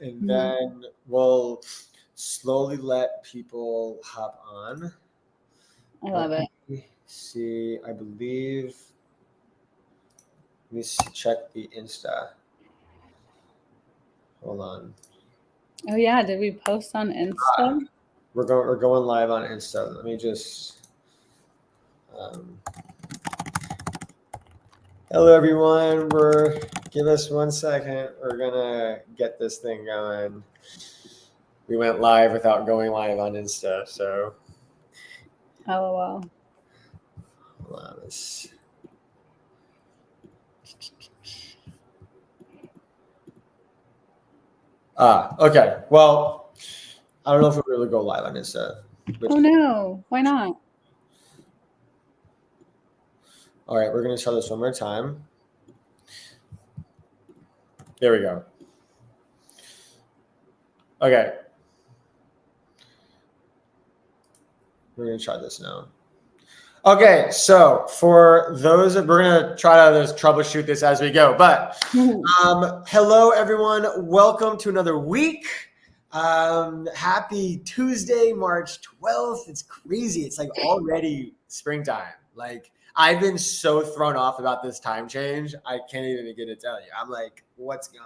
and then we'll slowly let people hop on. I love it. See, I believe. Let me check the Insta. Hold on. Oh yeah, did we post on Insta? We're going live on Insta. Let me just. Hello everyone. Give us 1 second. We're gonna get this thing going. We went live without going live on Insta, so. Oh wow. Hold on, okay. Well, I don't know if we'll really go live on Insta. Oh no, why not? All right, we're gonna try this one more time. There we go. Okay. We're going to try this now. Okay, so for those, we're going to try to just troubleshoot this as we go. But hello, everyone. Welcome to another week. Happy Tuesday, March 12th. It's crazy. It's like already springtime. Like, I've been so thrown off about this time change. I can't even begin to tell you. I'm like, what's going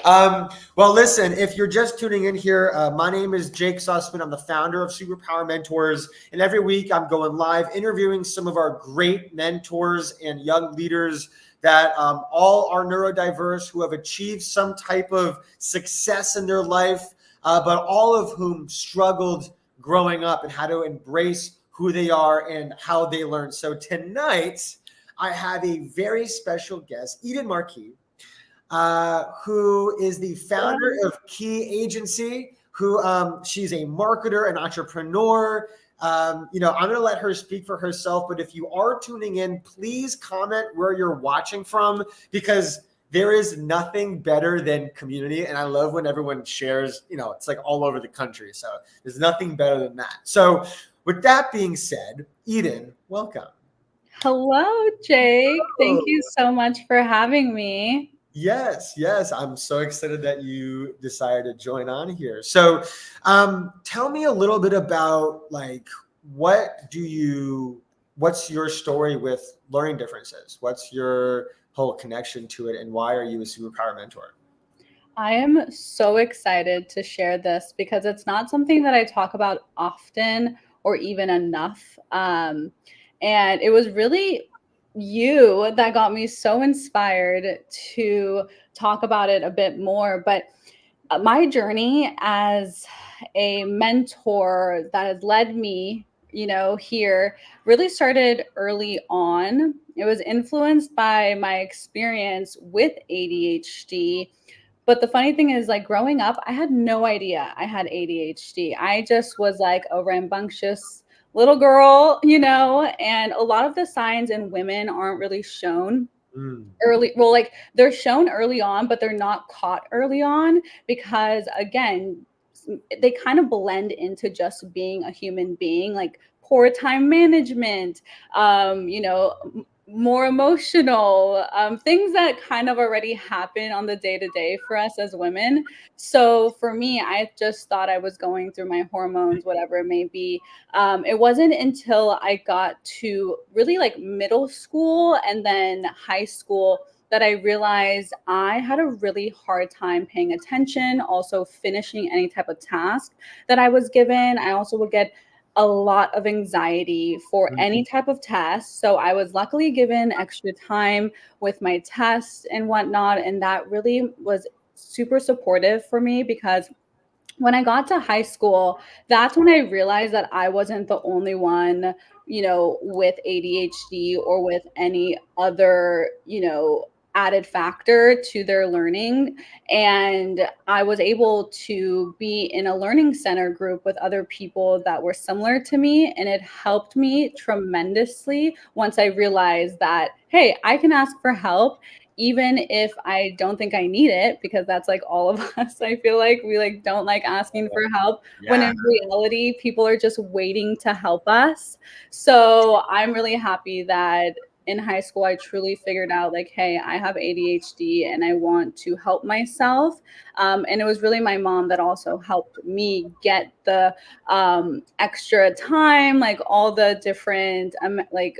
on? Well, listen, if you're just tuning in here, my name is Jake Sussman. I'm the founder of Superpower Mentors. And every week I'm going live interviewing some of our great mentors and young leaders that all are neurodiverse, who have achieved some type of success in their life, but all of whom struggled growing up and how to embrace who they are and how they learn. So tonight, I have a very special guest, Eden Marquis, who is the founder of Key Agency, who she's a marketer, an entrepreneur. I'm going to let her speak for herself, but if you are tuning in, please comment where you're watching from, because there is nothing better than community. And I love when everyone shares, it's like all over the country. So there's nothing better than that. So with that being said, Eden, welcome. Hello, Jake. Thank you so much for having me. Yes. I'm so excited that you decided to join on here. So tell me a little bit about what's your story with learning differences? What's your whole connection to it, and why are you a Superpower Mentor? I am so excited to share this because it's not something that I talk about often or even enough. And it was really you that got me so inspired to talk about it a bit more. But my journey as a mentor that has led me, here really started early on. It was influenced by my experience with ADHD. But the funny thing is, growing up, I had no idea I had ADHD. I just was like a rambunctious little girl, and a lot of the signs in women aren't really shown early. Well, they're shown early on, but they're not caught early on because, again, they kind of blend into just being a human being, like poor time management, more emotional, things that kind of already happen on the day to day for us as women. So for me, I just thought I was going through my hormones, whatever it may be. It wasn't until I got to really middle school and then high school that I realized I had a really hard time paying attention, also finishing any type of task that I was given. I also would get a lot of anxiety for any type of test. So I was luckily given extra time with my tests and whatnot. And that really was super supportive for me, because when I got to high school, that's when I realized that I wasn't the only one, with ADHD or with any other, added factor to their learning. And I was able to be in a learning center group with other people that were similar to me. And it helped me tremendously once I realized that, hey, I can ask for help even if I don't think I need it, because that's all of us. I feel like we don't like asking for help, when in reality, people are just waiting to help us. So I'm really happy that in high school, I truly figured out like, hey, I have ADHD and I want to help myself. And it was really my mom that also helped me get the extra time, like all the different like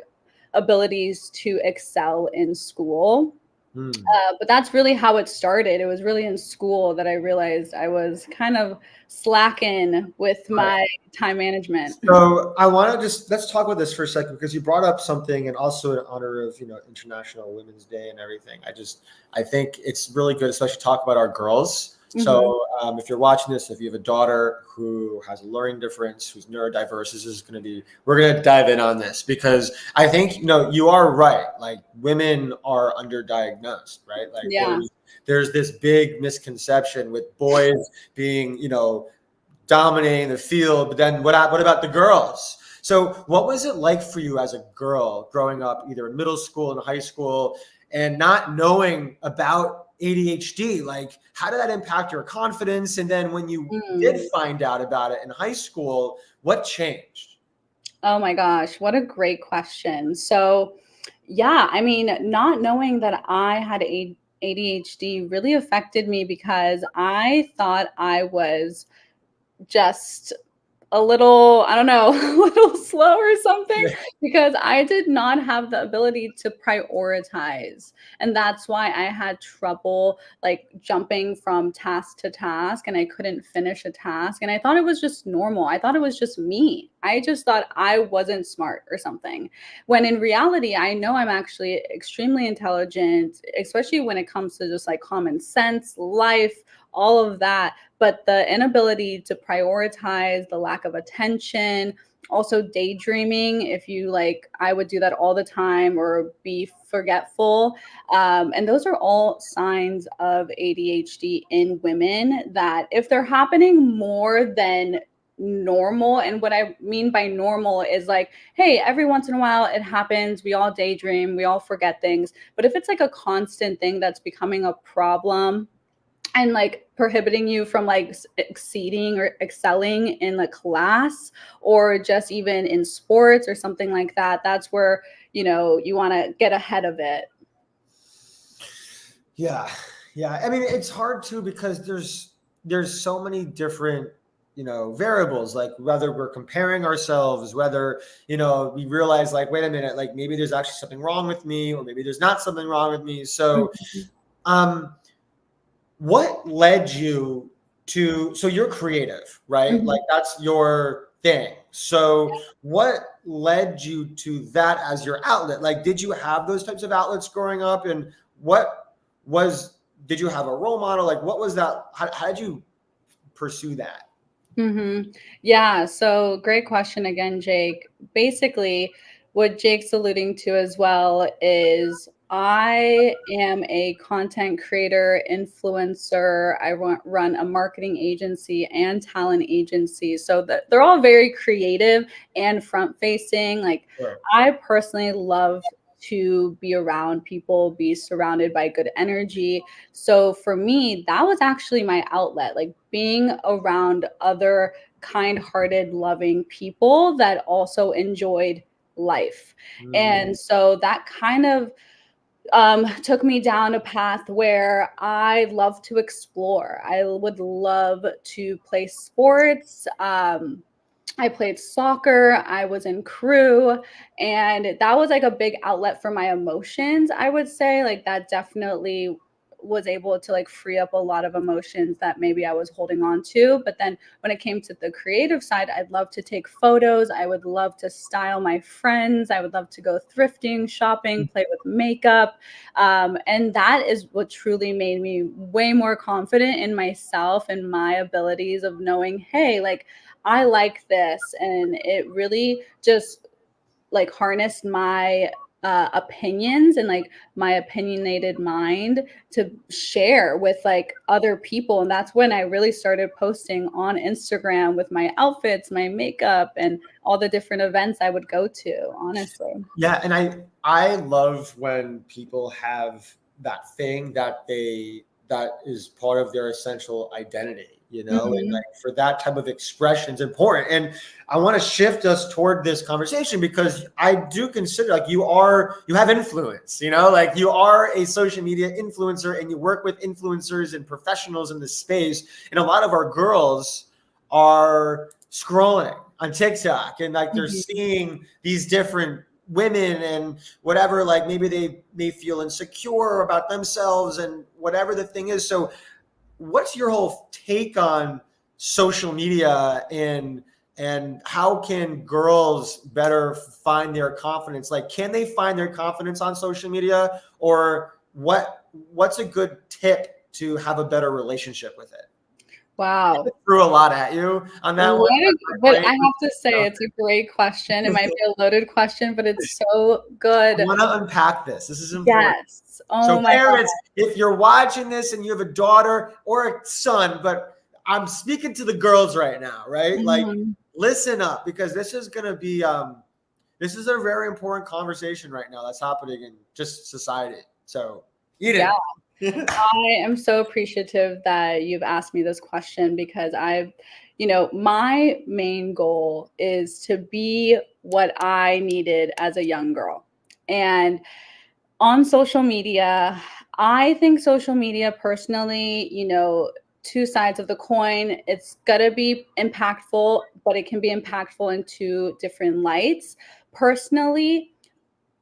abilities to excel in school. But that's really how it started. It was really in school that I realized I was kind of slacking with Right. my time management. So I want to just let's talk about this for a second because you brought up something, and also in honor of International Women's Day and everything. I think it's really good, especially talk about our girls. So if you're watching this, if you have a daughter who has a learning difference, who's neurodiverse, we're going to dive in on this because I think you are right. Like women are underdiagnosed, right? Like Yeah. there's this big misconception with boys being dominating the field, but then what about the girls? So what was it like for you as a girl growing up, either in middle school and high school, and not knowing about ADHD? Like, how did that impact your confidence? And then when you did find out about it in high school, what changed? Oh my gosh, what a great question. So, yeah, I mean, not knowing that I had ADHD really affected me because I thought I was just a little, I don't know, a little slow or something because I did not have the ability to prioritize. And that's why I had trouble like jumping from task to task and I couldn't finish a task. And I thought it was just normal. I thought it was just me. I just thought I wasn't smart or something. When in reality, I know I'm actually extremely intelligent, especially when it comes to just like common sense, life, all of that. But the inability to prioritize, the lack of attention, also daydreaming, if you like, I would do that all the time or be forgetful. And those are all signs of ADHD in women that if they're happening more than normal, and what I mean by normal is like, hey, every once in a while it happens, we all daydream, we all forget things. But if it's like a constant thing that's becoming a problem and like prohibiting you from like exceeding or excelling in the class or just even in sports or something like that, that's where you want to get ahead of it. Yeah. I mean, it's hard too because there's so many different variables, like whether we're comparing ourselves, whether we realize like, wait a minute, like maybe there's actually something wrong with me, or maybe there's not something wrong with me. So um what led you so you're creative, right? Mhm. Like that's your thing. So what led you to that as your outlet? Like, did you have those types of outlets growing up? And was did you have a role model? Like, what was that? How did you pursue that? Yeah, so great question again, Jake. Basically, what Jake's alluding to as well is I am a content creator, influencer. I run a marketing agency and talent agency. So they're all very creative and front facing. Like, Sure. I personally love to be around people, be surrounded by good energy. So for me, that was actually my outlet, like being around other kind-hearted, loving people that also enjoyed life. And so that kind of took me down a path where I love to explore. I would love to play sports. I played soccer, I was in crew, and that was like a big outlet for my emotions, I would say. Like that definitely was able to like free up a lot of emotions that maybe I was holding on to. But then when it came to the creative side, I'd love to take photos. I would love to style my friends. I would love to go thrifting, shopping, play with makeup. And that is what truly made me way more confident in myself and my abilities of knowing, hey, like I like this. And it really just like harnessed my opinions and like my opinionated mind to share with like other people. And that's when I really started posting on Instagram with my outfits, my makeup, and all the different events I would go to, honestly. Yeah, and I love when people have that thing that that is part of their essential identity, and Mhm. like for that type of expression is important. And I want to shift us toward this conversation because I do consider like you have influence, like you are a social media influencer and you work with influencers and professionals in this space. And a lot of our girls are scrolling on TikTok and like they're Mhm. seeing these different women and whatever, like maybe they may feel insecure about themselves and whatever the thing is. So what's your whole take on social media and how can girls better find their confidence? Like, can they find their confidence on social media, or what's a good tip to have a better relationship with it? Wow. I threw a lot at you on that one. But My I brain, have to say it's a great question. It might be a loaded question, but it's so I good. want to unpack this. This is important. Yes. So Oh my parents, God. if you're watching this and you have a daughter or a son, but I'm speaking to the girls right now, right? Like Mhm. listen up because this is going to be this is a very important conversation right now that's happening in just society. So, Yeah. Eden. I am so appreciative that you've asked me this question because my main goal is to be what I needed as a young girl. And on social media, I think social media personally, two sides of the coin. It's got to be impactful, but it can be impactful in two different lights. Personally,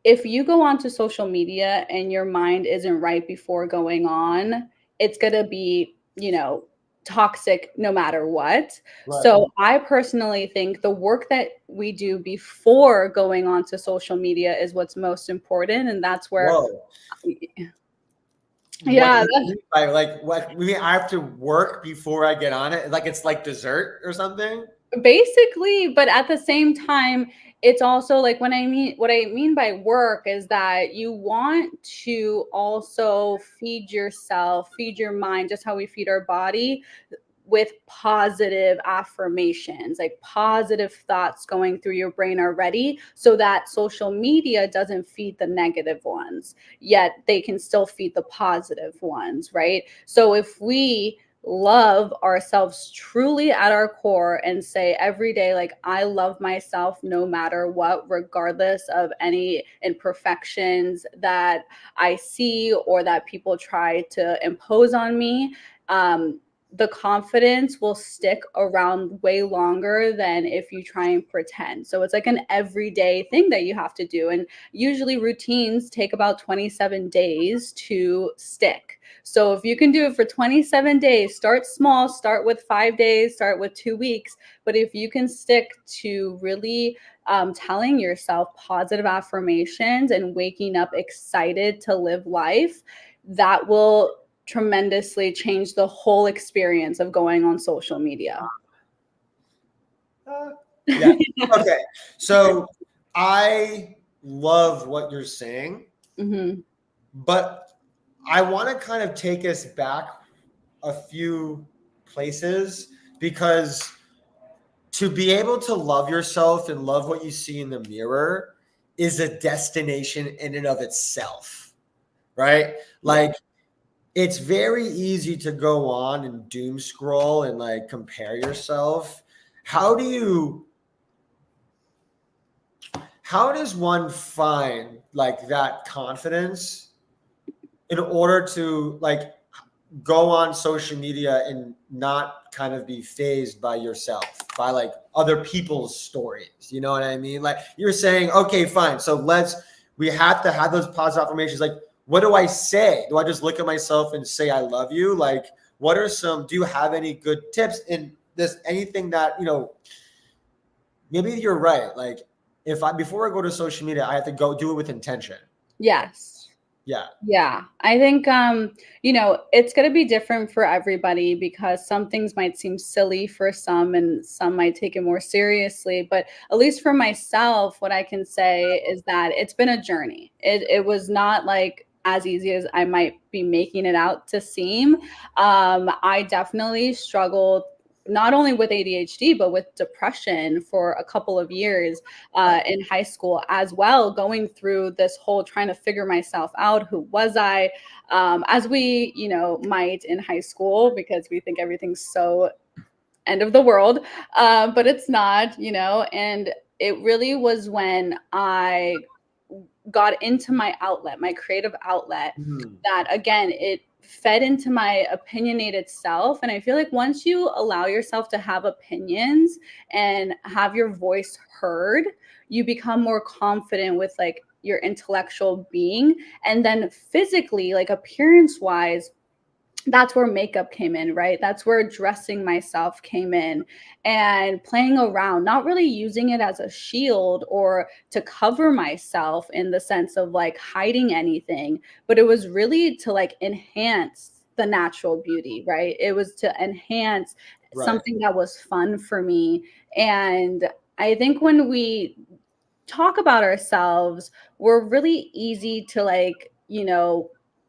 if you go onto social media and your mind isn't right before going on, it's going to be, toxic no matter what. Right. So I personally think the work that we do before going onto social media is what's most important. And that's where, Whoa. What do yeah, you mean by like what we mean I have to work before I get on it? Like it's like dessert or something? basically, but at the same time, it's also like what I mean by work is that you want to also feed yourself, feed your mind, just how we feed our body with positive affirmations, like positive thoughts going through your brain already, so that social media doesn't feed the negative ones, yet they can still feed the positive ones, right? So if we love ourselves truly at our core and say every day, like, I love myself no matter what, regardless of any imperfections that I see or that people try to impose on me, the confidence will stick around way longer than if you try and pretend. So it's like an everyday thing that you have to do. And usually routines take about 27 days to stick. So if you can do it for 27 days, start small, start with 5 days, start with 2 weeks. But if you can stick to really telling yourself positive affirmations and waking up excited to live life, that will tremendously changed the whole experience of going on social media. Yeah. Okay. So I love what you're saying, Mhm. but I want to kind of take us back a few places because to be able to love yourself and love what you see in the mirror is a destination in and of itself, right? Yeah. Like it's very easy to go on and doom scroll and like compare yourself. How do you how does one find like that confidence in order to like go on social media and not kind of be phased by yourself, by like other people's stories? You know what I mean? Like you're saying, okay, fine. So we have to have those positive affirmations. Like, what do I say? Do I just look at myself and say, I love you? Like, do you have any good tips in this? Anything that, maybe you're right. Like before I go to social media, I have to go do it with intention. Yes. Yeah. Yeah. I think it's going to be different for everybody because some things might seem silly for some and some might take it more seriously, but at least for myself, what I can say is that it's been a journey. It was not like as easy as I might be making it out to seem. I definitely struggled not only with ADHD, but with depression for a couple of years in high school as well, going through this whole trying to figure myself out. Who was I? As we, might in high school, because we think everything's so end of the world, but it's not, and it really was when I got into my outlet, my creative outlet, that again, it fed into my opinionated self. And I feel like once you allow yourself to have opinions and have your voice heard, you become more confident with like your intellectual being. And then physically, like appearance wise, that's where makeup came in, right? That's where dressing myself came in, and playing around, not really using it as a shield or to cover myself in the sense of like hiding anything, but it was really to like enhance the natural beauty, right? It was to enhance something that was fun for me. And I think when we talk about ourselves, we're really easy to like,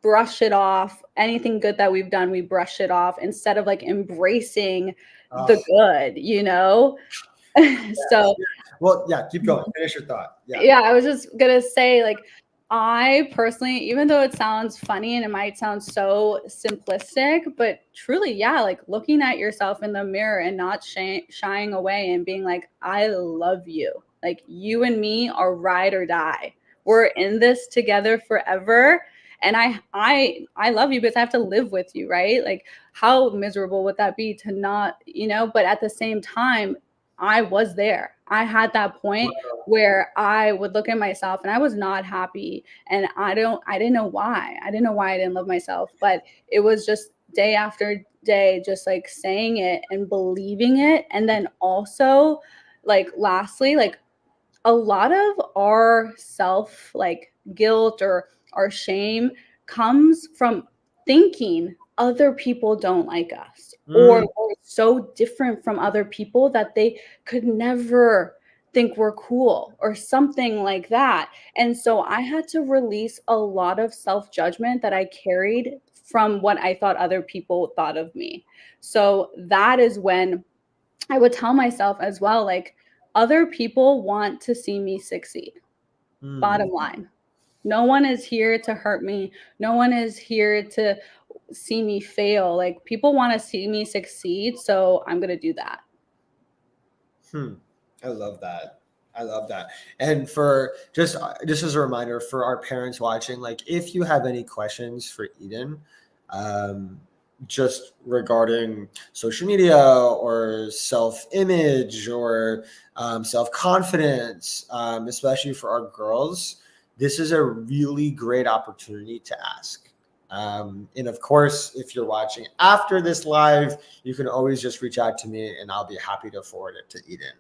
brush it off. Anything good that we've done, we brush it off instead of like embracing the good, So well, yeah, keep going. Finish your thought. Yeah, I was just gonna say, like, I personally, even though it sounds funny and it might sound so simplistic, but truly, yeah, like looking at yourself in the mirror and not shying away and being like, I love you. Like, you and me are ride or die. We're in this together forever. And I love you because I have to live with you, right? Like, how miserable would that be to not, but at the same time, I was there. I had that point where I would look at myself and I was not happy. And I didn't know why. I didn't know why I didn't love myself, but it was just day after day, just like saying it and believing it. And then also, like, lastly, like, a lot of our self like guilt or our shame comes from thinking other people don't like us, or we're so different from other people that they could never think we're cool or something like that. And so I had to release a lot of self-judgment that I carried from what I thought other people thought of me. So that is when I would tell myself as well, like, other people want to see me succeed. Bottom line. No one is here to hurt me. No one is here to see me fail. Like, people want to see me succeed, so I'm going to do that. I love that. I love that. And for just as a reminder for our parents watching, like, if you have any questions for Eden, just regarding social media or self-image or self-confidence, especially for our girls, this is a really great opportunity to ask. And of course, if you're watching after this live, you can always just reach out to me and I'll be happy to forward it to Eden.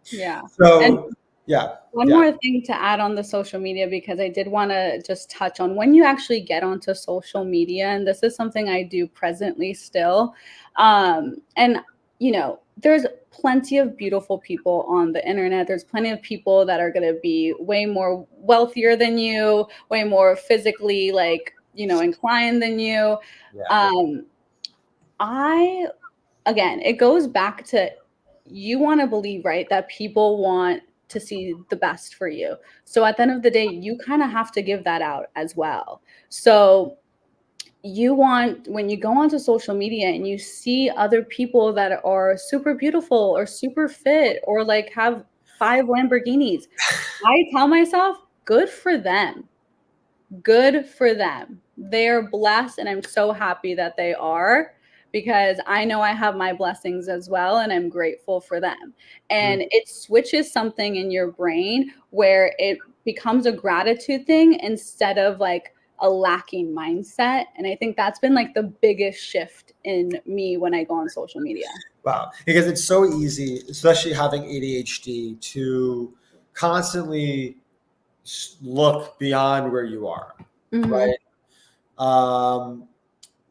Yeah. So, and yeah. One more thing to add on the social media, because I did want to just touch on when you actually get onto social media, and this is something I do presently still. And, there's plenty of beautiful people on the internet. There's plenty of people that are going to be way more wealthier than you, way more physically, like, inclined than you. Again, it goes back to, you want to believe, right, that people want to see the best for you. So at the end of the day, you kind of have to give that out as well. So when you go onto social media and you see other people that are super beautiful or super fit or like have 5 Lamborghinis, I tell myself, good for them. Good for them. They're blessed, and I'm so happy that they are, because I know I have my blessings as well, and I'm grateful for them. And it switches something in your brain where it becomes a gratitude thing instead of like a lacking mindset. And I think that's been like the biggest shift in me when I go on social media. Wow. Because it's so easy, especially having ADHD, to constantly look beyond where you are, right?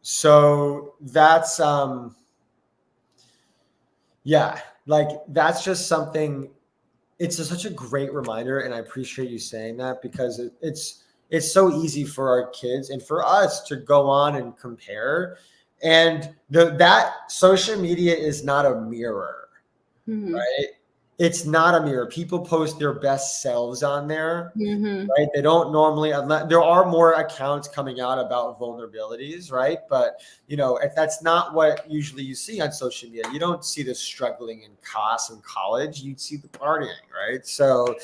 So that's that's just something. It's such a great reminder, and I appreciate you saying that, because it's so easy for our kids and for us to go on and compare. And that social media is not a mirror, Mhm. right? It's not a mirror. People post their best selves on there, Mhm. right? They don't normally, unless there are more accounts coming out about vulnerabilities, right? But if that's not what usually you see on social media, you don't see the struggling in class and college. You see the partying, right? So,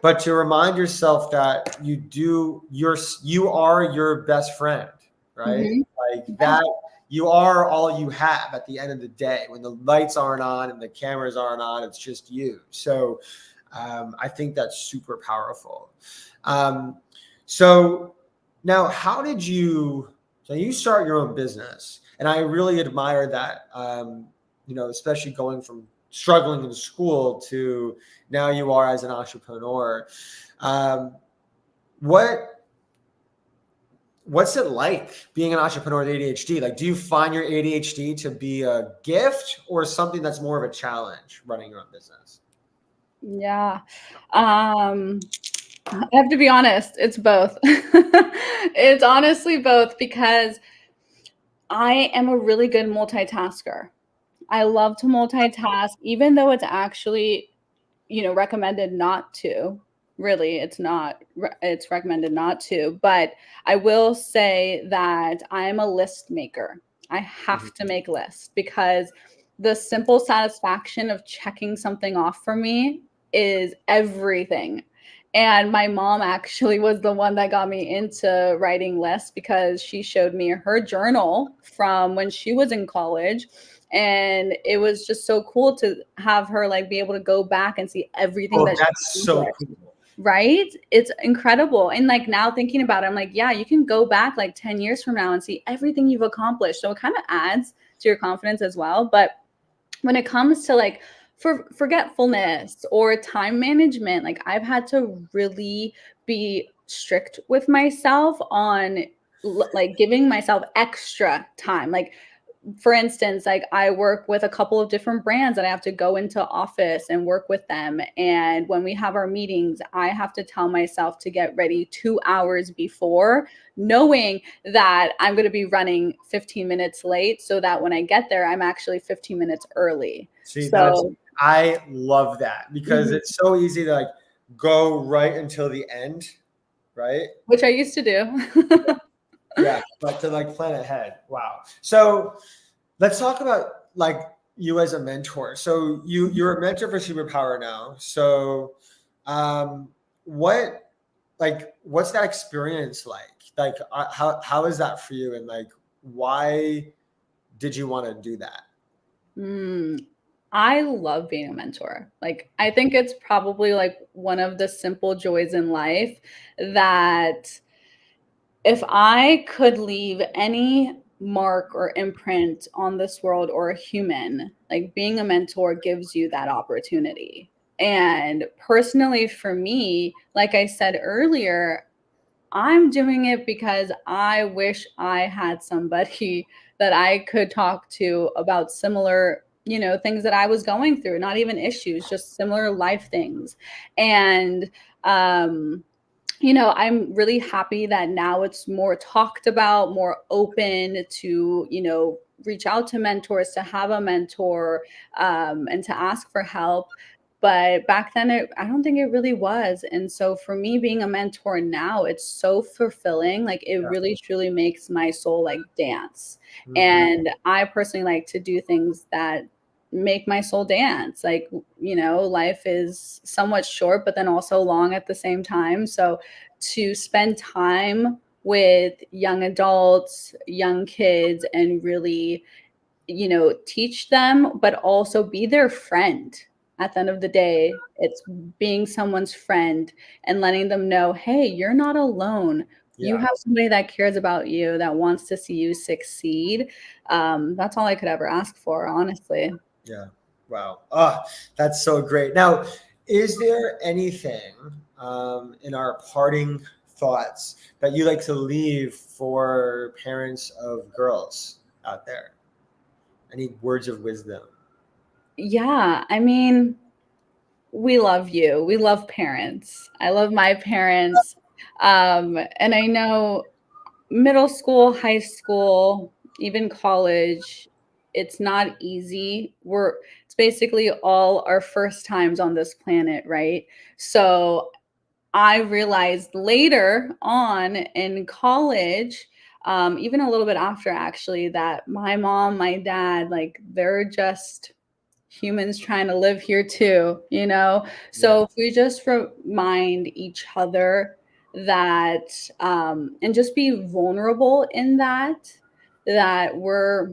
but to remind yourself that you are your best friend, right? Mhm. Like Yeah. that, you are all you have at the end of the day. When the lights aren't on and the cameras aren't on, it's just you. So I think that's super powerful. Um, so now, so you start your own business, and I really admire that. Especially going from struggling in school to now you are as an entrepreneur. Um, what what's it like being an entrepreneur with ADHD? Like, do you find your ADHD to be a gift or something that's more of a challenge running your own business? Yeah. I have to be honest, it's both. It's honestly both because I am a really good multitasker. I love to multitask, even though it's actually, recommended not to. Really, it's not. It's recommended not to. But I will say that I am a list maker. I have to Mhm. make lists because the simple satisfaction of checking something off for me is everything. And my mom actually was the one that got me into writing lists because she showed me her journal from when she was in college, and it was just so cool to have her like be able to go back and see everything Oh, that she that's so accomplished. cool. Right? It's incredible. And like now thinking about it, I'm like, yeah, you can go back like 10 years from now and see everything you've accomplished. So it kind of adds to your confidence as well. But when it comes to like for forgetfulness or time management, like I've had to really be strict with myself on like giving myself extra time. Like for instance, like I work with a couple of different brands and I have to go into office and work with them. And when we have our meetings, I have to tell myself to get ready 2 hours before, knowing that I'm going to be running 15 minutes late so that when I get there, I'm actually 15 minutes early. See, So, I love that because mhm, it's so easy to like go right until the end, right? which I used to do. Yeah, but to like plan ahead. Wow. So let's talk about like you as a mentor. So you're a mentor for Superpower now. So um what what's that experience like? Like how is that for you, and like why did you want to do that? Mm, I love being a mentor. Like, I think it's probably like one of the simple joys in life that if I could leave any mark or imprint on this world or a human, like being a mentor gives you that opportunity. And personally, for me, like I said earlier, I'm doing it because I wish I had somebody that I could talk to about similar, things that I was going through, not even issues, just similar life things. And um I'm really happy that now it's more talked about, more open to, reach out to mentors, to have a mentor, and to ask for help. But back then, I don't think it really was. And so for me, being a mentor now, it's so fulfilling. Like it Yeah. really, truly makes my soul like dance. Mhm. And I personally like to do things that make my soul dance. Like, life is somewhat short, but then also long at the same time. So to spend time with young adults, young kids, and really, teach them, but also be their friend. At the end of the day, it's being someone's friend and letting them know, hey, you're not alone. You Yeah. have somebody that cares about you, that wants to see you succeed. That's all I could ever ask for, honestly. Yeah. Wow. Ah, that's so great. Now, is there anything in our parting thoughts that you like to leave for parents of girls out there? Any words of wisdom? Yeah, I mean, we love you. We love parents. I love my parents. And I know middle school, high school. even college, it's not easy. It's basically all our first times on this planet, right? So I realized later on in college, even a little bit after actually, that my mom, my dad, like they're just humans trying to live here too, you know? Yeah. So if we just remind each other that, and just be vulnerable in that we're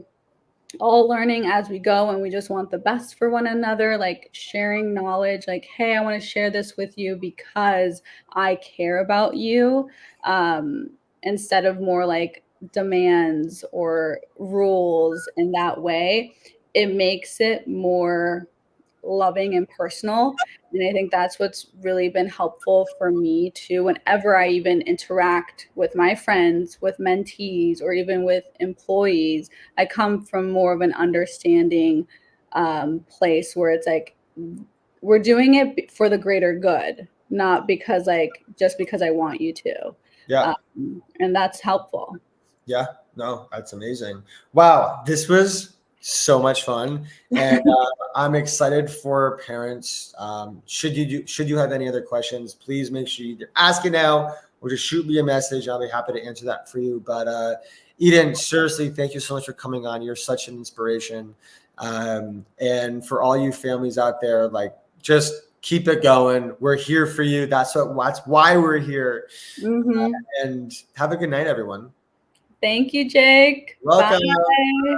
all learning as we go and we just want the best for one another, like sharing knowledge, like, hey, I want to share this with you because I care about you, um, instead of more like demands or rules in that way. It makes it more loving and personal. And I think that's what's really been helpful for me too, whenever I even interact with my friends, with mentees, or even with employees. I come from more of an understanding place where it's like, we're doing it for the greater good, not because, like, just because I want you to. Yeah. And that's helpful. Yeah, no, that's amazing. Wow, this was so much fun, and I'm excited for parents. Should you have any other questions, please make sure you either ask it now or just shoot me a message. I'll be happy to answer that for you. But Eden, seriously, thank you so much for coming on. You're such an inspiration, and for all you families out there, like just keep it going. We're here for you. That's why we're here. Hmm. And have a good night, everyone. Thank you, Jake. Welcome. Bye.